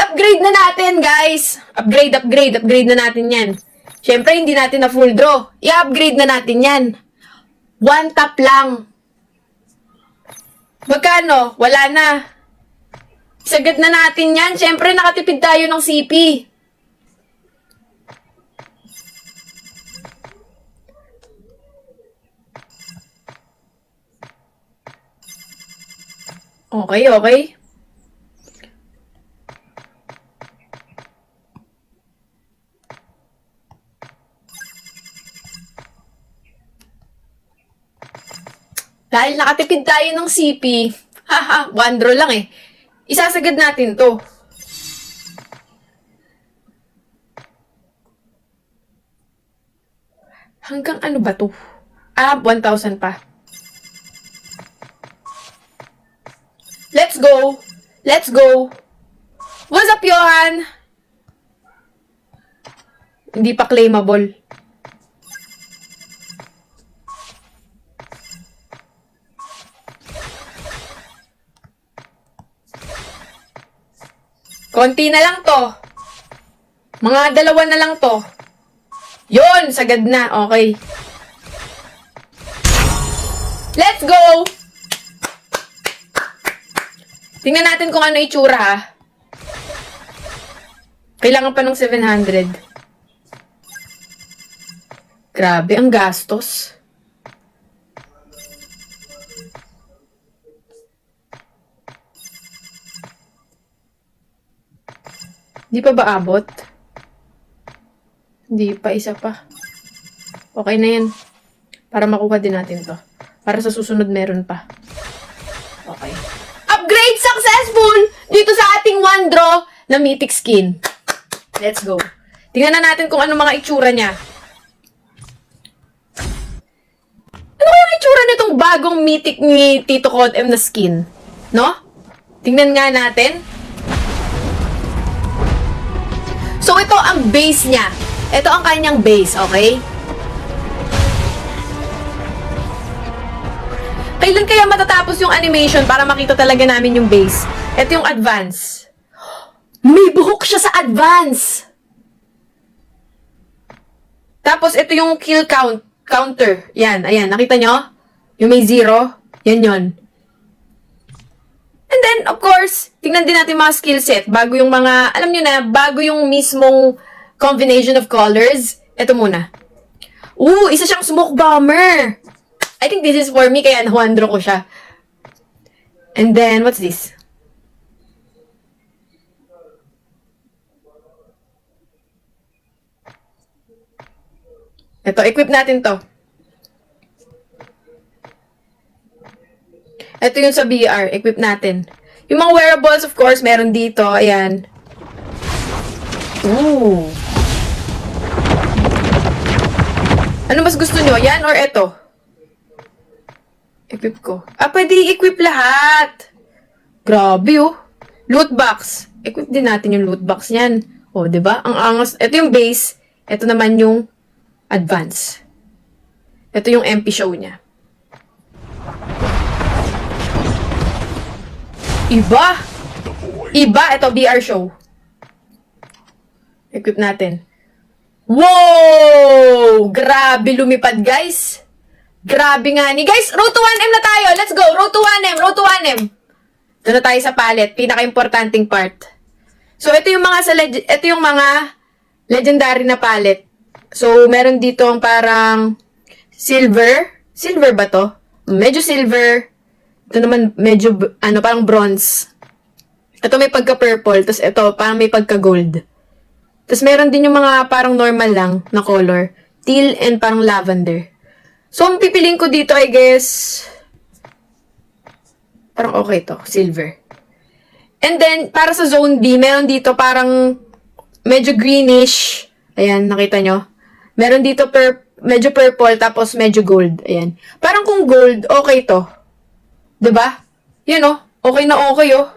I-upgrade na natin, guys. Upgrade na natin yan. Siyempre, hindi natin na full draw. I-upgrade na natin yan. 1 tap lang. Magkano? Wala na. Sagad na natin yan. Siyempre, nakatipid tayo ng CP. Okay. Dahil nakatipid tayo ng CP, haha, 1 draw lang eh. Isasagad natin to. Hanggang ano ba to? 1,000 pa. Let's go. What's up, Johan? Hindi pa claimable. Konti na lang to. Mga 2 na lang to. Yun, sagad na. Okay. Let's go! Tingnan natin kung ano itsura, ha. Kailangan pa ng 700. Grabe, ang gastos. Di pa ba abot? Hindi pa, isa pa. Okay na yan. Para makuha din natin to. Para sa susunod meron pa. Okay. Upgrade successful! Dito sa ating 1 draw na mythic skin. Let's go. Tingnan na natin kung ano mga itsura niya. Ano kaya ang itsura nitong bagong mythic ni Tito Cod M na skin? No? Tingnan nga natin. So, ito ang base niya. Ito ang kanyang base, okay? Kailan kaya matatapos yung animation para makita talaga namin yung base? Ito yung advance. May buhok siya sa advance! Tapos, ito yung kill counter. Yan, ayan. Nakita nyo? Yung may 0. Yan yun. And then, of course, tingnan din natin mga skill set. Bago yung mga, alam nyo na, bago yung mismong combination of colors. Ito muna. Isa siyang smoke bomber. I think this is for me, kaya na-1 ko siya. And then, what's this? Ito, equip natin to. Ito yung sa VR, equip natin. Yung mga wearables, of course, meron dito. Ayan. Ooh. Ano mas gusto nyo? Yan or ito? Equip ko. Pwede i-equip lahat. Grabe, oh. Loot box. Equip din natin yung loot box niyan. Oh, diba? Ang angas. Ito yung base. Ito naman yung advance. Ito yung MP show niya. Iba! Ito, VR show. Equip natin. Wow! Grabe lumipad, guys. Grabe nga ni. Guys, road to 1M na tayo. Let's go. Road to 1M. Road to 1M. Doon na tayo sa palette. Pinaka-importanting part. So, ito yung mga legendary na palette. So, meron dito ang parang silver. Silver ba to? Medyo silver. Ito naman medyo, parang bronze. Ito may pagka-purple. Tapos ito, parang may pagka-gold. Tapos meron din yung mga parang normal lang na color. Teal and parang lavender. So, ang pipiling ko dito, I guess, parang okay to, silver. And then, para sa zone B, meron dito parang medyo greenish. Ayan, nakita nyo? Meron dito medyo purple, tapos medyo gold. Ayan. Parang kung gold, okay to. Diba? Yan oh. Okay na okay oh.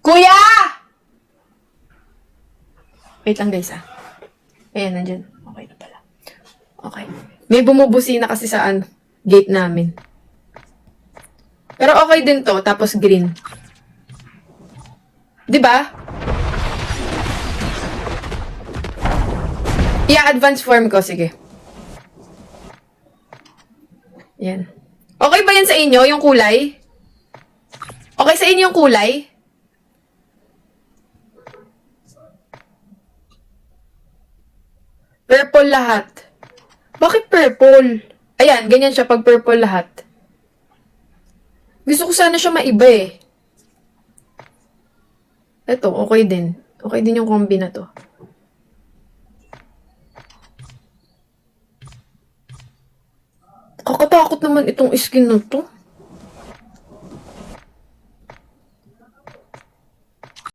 Kuya! Wait lang guys ah. Ayan, nandyan. Okay na pala. Okay. May bumubusina kasi sa gate namin. Pero okay din to, tapos green. 'Di ba? I-advance form ko, sige. Yan. Okay ba yan sa inyo, yung kulay? Okay sa inyo yung kulay? Purple lahat. Bakit purple? Ayan, ganyan siya pag purple lahat. Gusto ko sana siya maiba eh. Ito, okay din. Okay din yung combi na to. Kakatakot naman itong skin na to.